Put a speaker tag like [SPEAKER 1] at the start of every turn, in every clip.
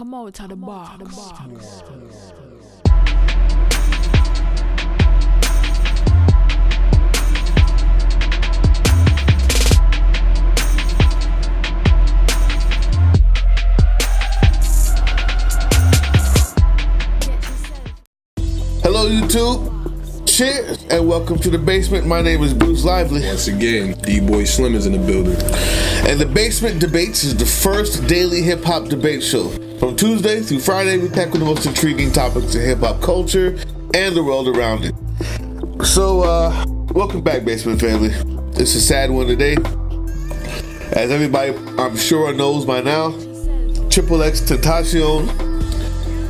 [SPEAKER 1] Come out to the bar.
[SPEAKER 2] Hello YouTube, cheers and welcome to the basement. My name is Bruce Lively.
[SPEAKER 3] Once again, D-Boy Slim is in the building.
[SPEAKER 2] And the Basement Debates is the first daily hip-hop debate show. From Tuesday through Friday, we tackle the most intriguing topics in hip-hop culture and the world around it. So, welcome back, Basement family. It's a sad one today. As everybody, I'm sure, knows by now, xxTentacion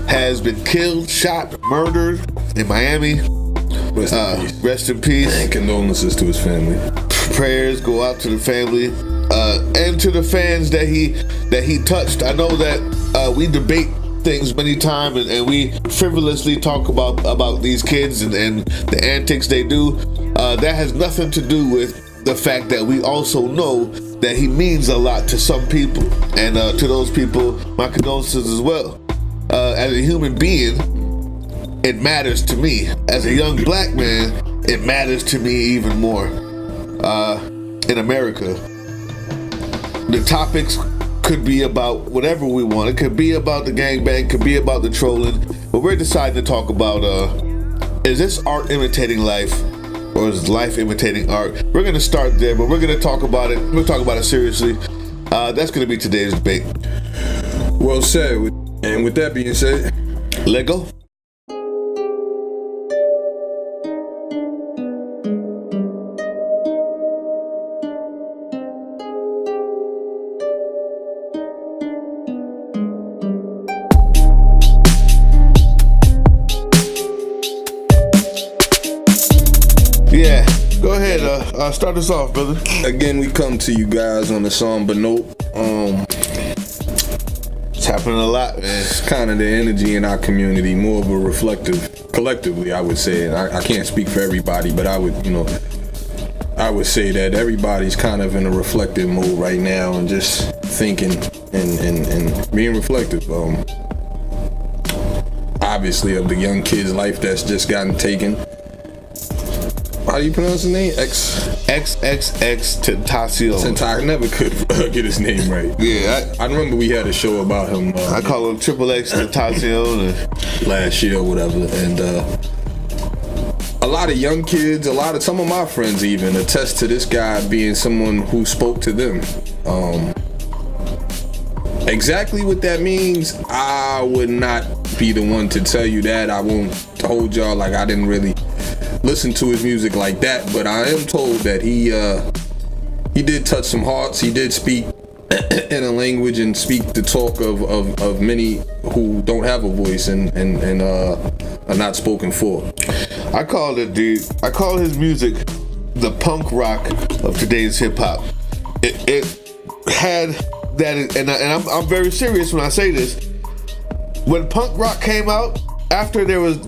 [SPEAKER 2] has been killed, shot, murdered in Miami. Rest in peace.
[SPEAKER 3] And condolences to his family.
[SPEAKER 2] Prayers go out to the family and to the fans that he touched. I know that we debate things many times and we frivolously talk about these kids and the antics they do. That has nothing to do with the fact that we also know that he means a lot to some people, and to those people, my condolences as well. As a human being, it matters to me. As a young black man, it matters to me even more. In America, the topics could be about whatever we want. It could be about the gangbang, could be about the trolling, but we're deciding to talk about, is this art imitating life, or is life imitating art? We're gonna start there, but we're gonna talk about it. We'll talk about it seriously. That's gonna be today's debate.
[SPEAKER 3] Well said. And with that being said,
[SPEAKER 2] let go. Yeah, go ahead. Start us off, brother.
[SPEAKER 3] Again, we come to you guys on a somber note.
[SPEAKER 2] It's happening a lot, man.
[SPEAKER 3] It's kind of the energy in our community, more of a reflective, collectively, I would say. And I can't speak for everybody, but I would say that everybody's kind of in a reflective mode right now and just thinking and being reflective. Obviously, of the young kid's life that's just gotten taken. How do you pronounce his name?
[SPEAKER 2] xxXTentacion.
[SPEAKER 3] I never could get his name right.
[SPEAKER 2] Yeah,
[SPEAKER 3] I remember we had a show about him.
[SPEAKER 2] I call him xxXTentacion
[SPEAKER 3] last year or whatever, and a lot of young kids, some of my friends even attest to this guy being someone who spoke to them. Exactly what that means, I would not be the one to tell you that. I won't hold y'all like I didn't really listen to his music like that, but I am told that he did touch some hearts. He did speak in a language and speak the talk of many who don't have a voice and are not spoken for.
[SPEAKER 2] I call his music the punk rock of today's hip hop. It had that, and I'm very serious when I say this. When punk rock came out, after there was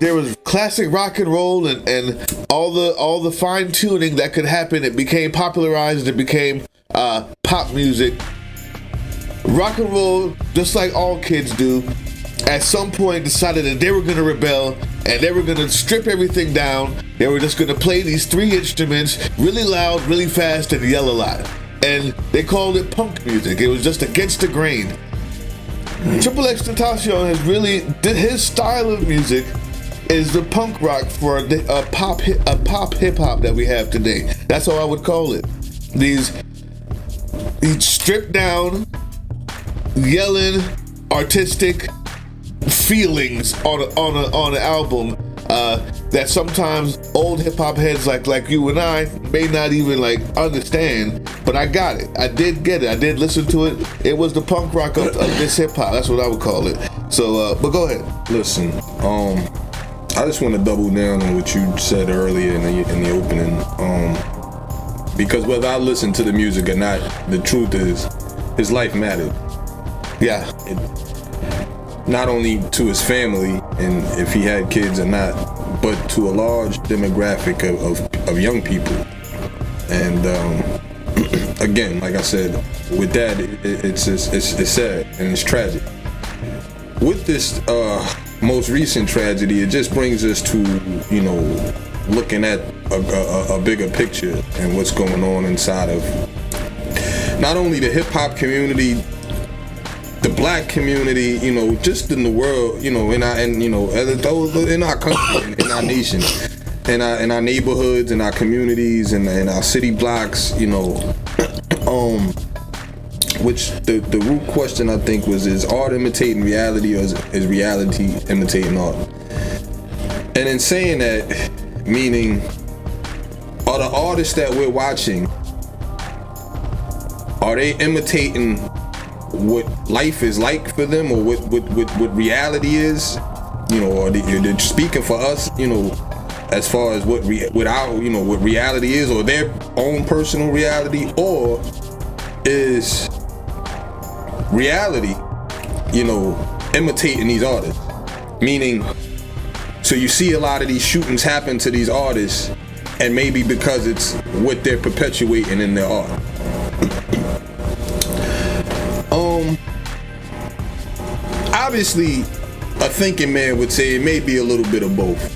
[SPEAKER 2] classic rock and roll and all the fine tuning that could happen, it became popularized. It became pop music. Rock and roll, just like all kids do, at some point decided that they were going to rebel and they were going to strip everything down. They were just going to play these three instruments really loud, really fast, and yell a lot. And they called it punk music. It was just against the grain. xxTentacion has really, his style of music is the punk rock for a pop hip hop that we have today. That's how I would call it. These stripped down, yelling, artistic feelings on an album that sometimes old hip hop heads like you and I may not even understand. But I got it. I did get it. I did listen to it. It was the punk rock of this hip hop. That's what I would call it. So, but go ahead.
[SPEAKER 3] Listen, I just want to double down on what you said earlier in the opening. Because whether I listen to the music or not, the truth is, his life mattered.
[SPEAKER 2] Yeah.
[SPEAKER 3] Not only to his family and if he had kids or not, but to a large demographic of young people. And again, like I said, with that, it's sad and it's tragic. with this most recent tragedy, it just brings us to, looking at a bigger picture and what's going on inside of not only the hip hop community, the black community, just in the world, in our country, in our nation, in our neighborhoods, in our communities, and in our city blocks, which the root question I think was, is art imitating reality, or is reality imitating art? And in saying that, meaning, are the artists that we're watching, are they imitating what life is like for them, or what reality is? Or they're speaking for us, as far as what reality is, or their own personal reality, or is reality, imitating these artists? Meaning, so you see a lot of these shootings happen to these artists, and maybe because it's what they're perpetuating in their art. Obviously, a thinking man would say it may be a little bit of both.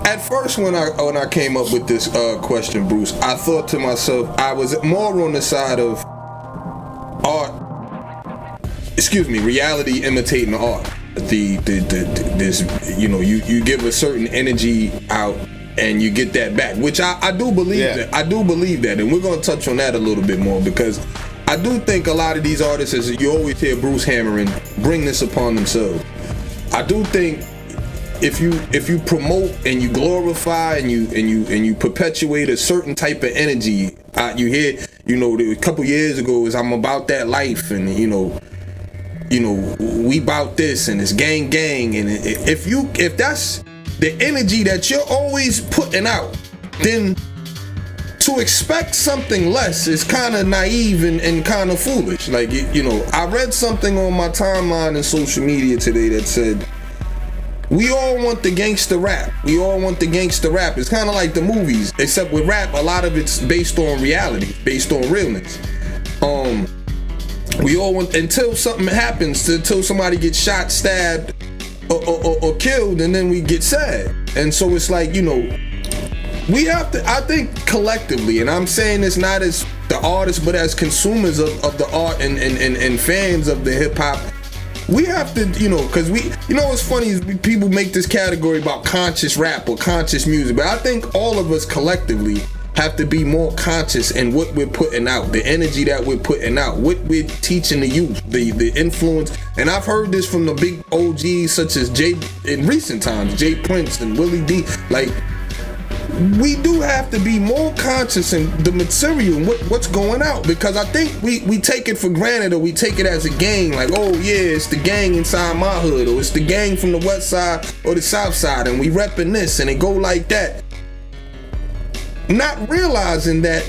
[SPEAKER 3] At first when I came up with this question, Bruce, I thought to myself, I was more on the side of reality imitating art. This, you give a certain energy out and you get that back, which I do believe that. I do believe that, and we're gonna touch on that a little bit more, because I do think a lot of these artists, as you always hear Bruce hammering, bring this upon themselves. I do think if you promote and you glorify and you perpetuate a certain type of energy, you hear, a couple years ago is I'm about that life, and we about this, and it's gang, and if that's the energy that you're always putting out, then to expect something less is kind of naive and kind of foolish. Like, I read something on my timeline in social media today that said, we all want the gangster rap. We all want the gangster rap. It's kind of like the movies, except with rap, a lot of it's based on reality, based on realness. We all want, until something happens, until somebody gets shot, stabbed, or killed, and then we get sad. And so it's like, we have to, I think collectively, and I'm saying this not as the artists, but as consumers of the art and fans of the hip hop, we have to, because what's funny is people make this category about conscious rap or conscious music, but I think all of us collectively have to be more conscious in what we're putting out, the energy that we're putting out, what we're teaching the youth, the influence. And I've heard this from the big OGs such as in recent times, Jay Prince and Willie D. Like, we do have to be more conscious in the material and what's going out, because I think we take it for granted, or we take it as a gang, like, oh yeah, it's the gang inside my hood, or it's the gang from the west side or the south side, and we repping this, and it go like that. Not realizing that,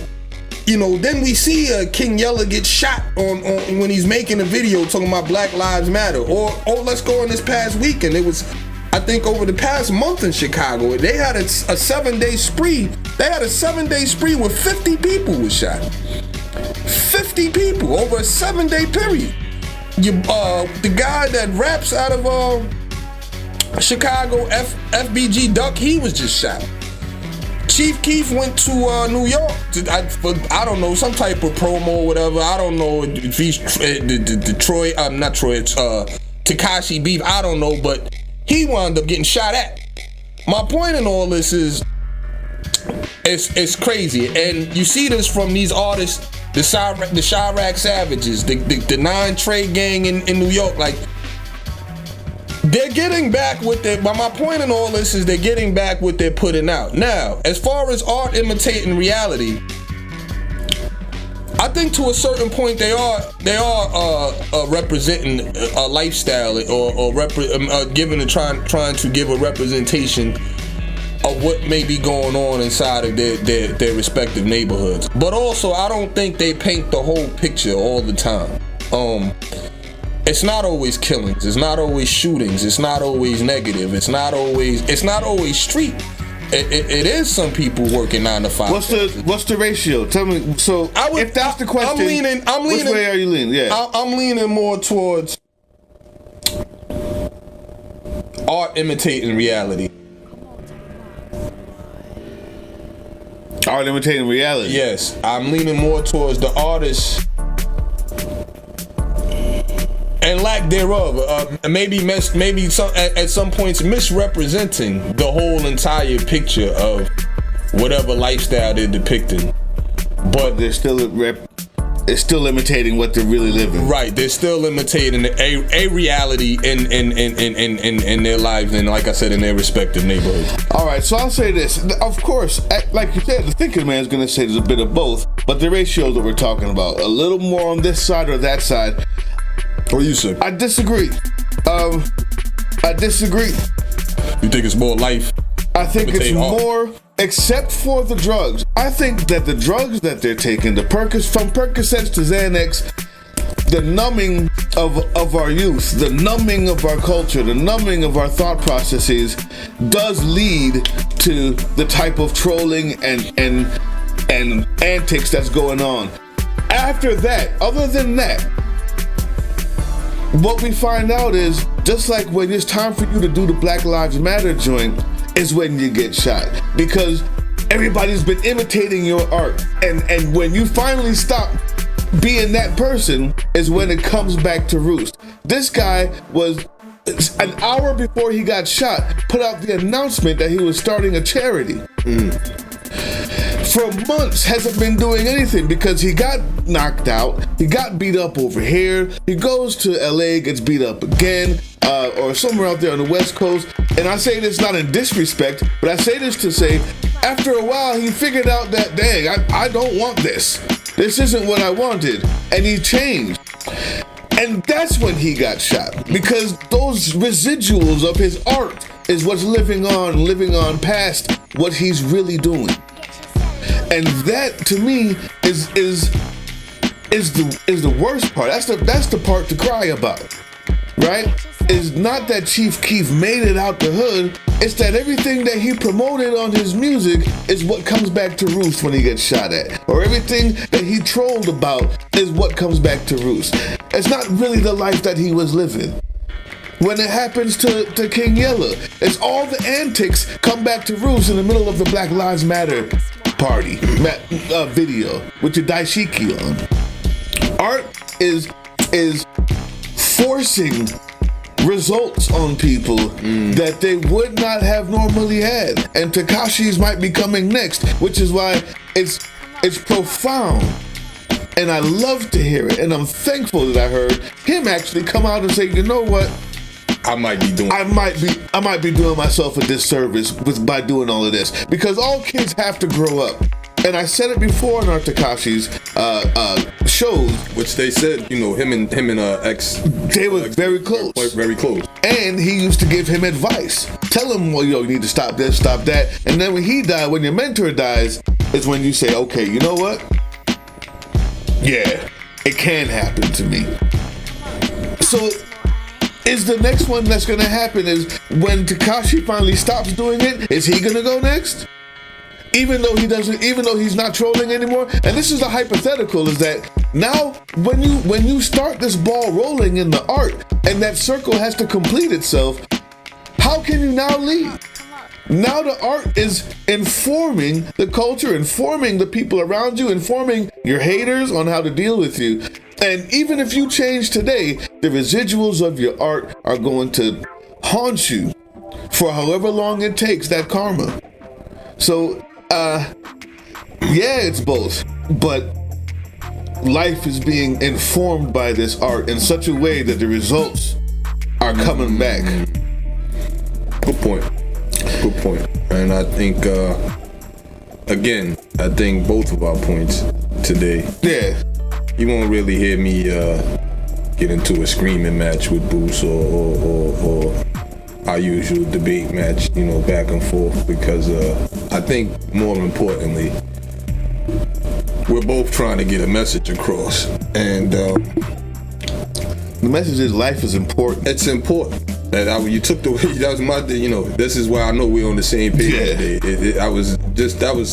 [SPEAKER 3] then we see King Yella get shot on when he's making a video talking about Black Lives Matter. Or let's go on this past weekend. It was, I think, over the past month in Chicago, they had a 7-day spree. They had a 7-day spree where 50 people was shot. 50 people over a 7-day period. The guy that raps out of Chicago, FBG Duck, he was just shot. Chief Keef went to New York I don't know, some type of promo or whatever. I don't know if he's Tekashi beef, I don't know, but he wound up getting shot at. My point in all this is, it's crazy, and you see this from these artists, the Chirac Savages, the 9 Trade Gang in New York. Like, they're getting back with their, but my point in all this is they're getting back what they're putting out. Now, as far as art imitating reality, I think to a certain point they are representing a lifestyle, or trying to give a representation of what may be going on inside of their respective neighborhoods. But also, I don't think they paint the whole picture all the time. It's not always killings, it's not always shootings, it's not always negative, it's not always street. it is some people working 9 to 5.
[SPEAKER 2] What's the ratio? Tell me. So if that's the question,
[SPEAKER 3] I'm leaning.
[SPEAKER 2] Which way are you leaning? Yeah,
[SPEAKER 3] I'm leaning more towards art imitating reality.
[SPEAKER 2] Art imitating reality.
[SPEAKER 3] Yes, I'm leaning more towards the artist and lack thereof. Maybe at some points misrepresenting the whole entire picture of whatever lifestyle they're depicting. But
[SPEAKER 2] they're still it's still imitating what they're really living.
[SPEAKER 3] Right, they're still imitating a reality in their lives, and like I said, in their respective neighborhoods.
[SPEAKER 2] All right, so I'll say this. Of course, like you said, the thinking man's going to say there's a bit of both, but the ratio that we're talking about, a little more on this side or that side.
[SPEAKER 3] What do you say?
[SPEAKER 2] I disagree. I disagree.
[SPEAKER 3] You think it's more life?
[SPEAKER 2] I think it's more, except for the drugs. I think that the drugs that they're taking, from Percocets to Xanax, the numbing of our youth, the numbing of our culture, the numbing of our thought processes does lead to the type of trolling and antics that's going on. After that, other than that, what we find out is, just like when it's time for you to do the Black Lives Matter joint, is when you get shot, because everybody's been imitating your art, and when you finally stop being that person is when it comes back to roost. This guy was, an hour before he got shot, put out the announcement that he was starting a charity. For months hasn't been doing anything because he got knocked out, he got beat up over here, he goes to LA, gets beat up again, or somewhere out there on the West Coast. And I say this not in disrespect, but I say this to say, after a while he figured out that, dang, I don't want this. This isn't what I wanted. And he changed. And that's when he got shot, because those residuals of his art is what's living on past what he's really doing. And that, to me, is the worst part. That's the part to cry about, right? Is not that Chief Keef made it out the hood. It's that everything that he promoted on his music is what comes back to roost when he gets shot at, or everything that he trolled about is what comes back to roost. It's not really the life that he was living. When it happens to King Yella, it's all the antics come back to roost in the middle of the Black Lives Matter party video with your daishiki on. Art is forcing results on people that they would not have normally had, and Tekashi's might be coming next, which is why it's profound, and I love to hear it, and I'm thankful that I heard him actually come out and say, you know what, I might be doing myself a disservice by doing all of this, because all kids have to grow up. And I said it before in our Tekashi's shows,
[SPEAKER 3] which they said, you know, him and X,
[SPEAKER 2] they were very close.
[SPEAKER 3] Very close.
[SPEAKER 2] And he used to give him advice. Tell him, well, yo, you need to stop this, stop that. And then when he died, when your mentor dies, is when you say, okay, you know what? Yeah, it can happen to me. So is the next one that's gonna happen is when Tekashi finally stops doing it, is he gonna go next? Even though he's not trolling anymore. And this is a hypothetical, is that now when you start this ball rolling in the art and that circle has to complete itself, how can you now leave? Now the art is informing the culture, informing the people around you, informing your haters on how to deal with you. And even if you change today, the residuals of your art are going to haunt you for however long it takes, that karma. So, yeah, it's both, but life is being informed by this art in such a way that the results are coming back.
[SPEAKER 3] Good point. And I think, again, both of our points today.
[SPEAKER 2] Yeah.
[SPEAKER 3] You won't really hear me get into a screaming match with Boost or our usual debate match, you know, back and forth, because I think more importantly, we're both trying to get a message across, and
[SPEAKER 2] the message is life is important.
[SPEAKER 3] It's important. You took the that was my, this is why I know we're on the same page today. I was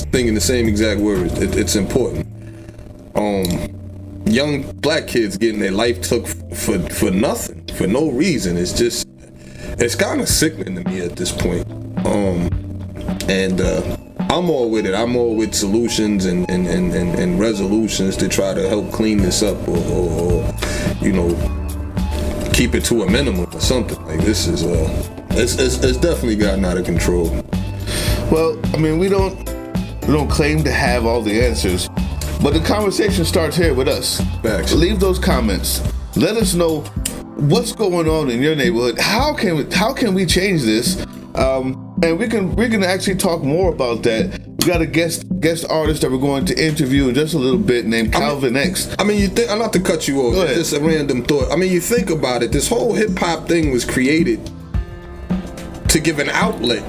[SPEAKER 3] thinking the same exact words. It's important. Young black kids getting their life took for nothing, for no reason. It's kind of sickening to me at this point. I'm all with it. I'm all with solutions and resolutions to try to help clean this up or keep it to a minimum or something. Like this is it's definitely gotten out of control.
[SPEAKER 2] Well, I mean, we don't claim to have all the answers, but the conversation starts here with us.
[SPEAKER 3] Facts.
[SPEAKER 2] Leave those comments. Let us know what's going on in your neighborhood. How can we change this? And we can actually talk more about that. We got a guest artist that we're going to interview in just a little bit named Calvin X.
[SPEAKER 3] I mean, you think, not to cut you off, it's just a random thought. I mean, you think about it, this whole hip hop thing was created to give an outlet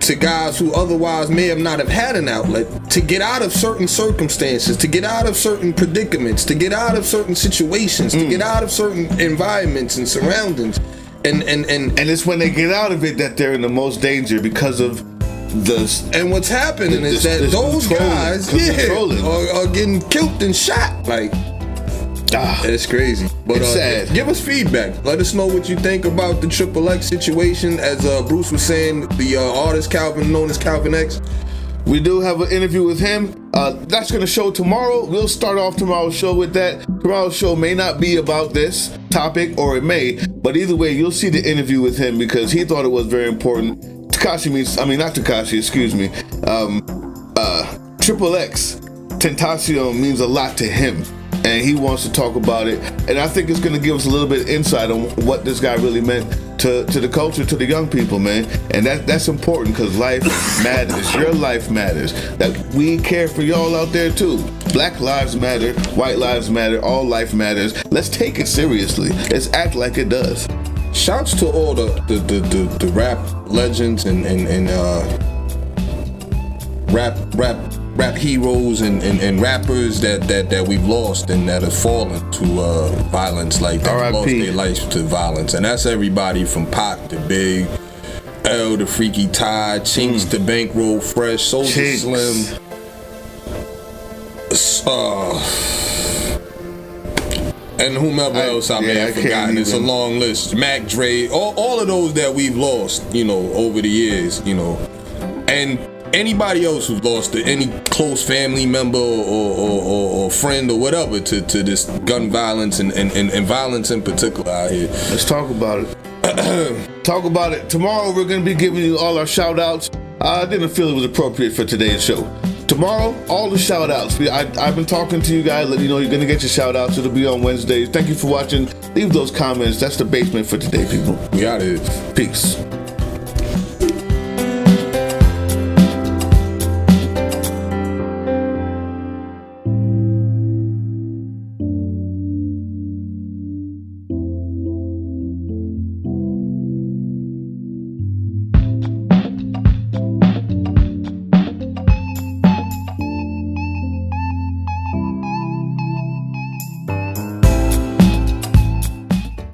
[SPEAKER 3] to guys who otherwise may have not have had an outlet, to get out of certain circumstances, to get out of certain predicaments, to get out of certain situations, to get out of certain environments and surroundings. And
[SPEAKER 2] it's when they get out of it that they're in the most danger because of
[SPEAKER 3] and what's happening is that those guys are getting killed and shot. Like, it's crazy. But
[SPEAKER 2] it's sad.
[SPEAKER 3] Give us feedback. Let us know what you think about the XXX situation. As Bruce was saying, the artist Calvin, known as Calvin X.
[SPEAKER 2] We do have an interview with him. That's going to show tomorrow. We'll start off tomorrow's show with that. Tomorrow's show may not be about this topic, or it may, but either way, you'll see the interview with him because he thought it was very important. XXXTentacion means a lot to him, and he wants to talk about it. And I think it's going to give us a little bit of insight on what this guy really meant to the culture, to the young people, man. And that's important because life matters. Your life matters. That we care for y'all out there too. Black lives matter, white lives matter, all life matters. Let's take it seriously. Let's act like it does.
[SPEAKER 3] Shouts to all the rap legends and rap heroes and rappers that we've lost and that have fallen to violence, like that.
[SPEAKER 2] R.I.P.
[SPEAKER 3] Lost their lives to violence. And that's everybody from Pac to Big, L to Freaky Tide, Chinks to Bankroll Fresh, Soulja Slim, and whomever else I may have forgotten. It's a long list. Mac Dre, all of those that we've lost, over the years, and anybody else who's lost any close family member or friend or whatever to this gun violence and violence in particular out here.
[SPEAKER 2] Let's talk about it. Talk about it. Tomorrow we're going to be giving you all our shout outs. I didn't feel it was appropriate for today's show. Tomorrow, all the shout outs. I've been talking to you guys, letting you know you're going to get your shout outs. It'll be on Wednesdays. Thank you for watching. Leave those comments. That's the basement for today, people.
[SPEAKER 3] We out of here.
[SPEAKER 2] Peace.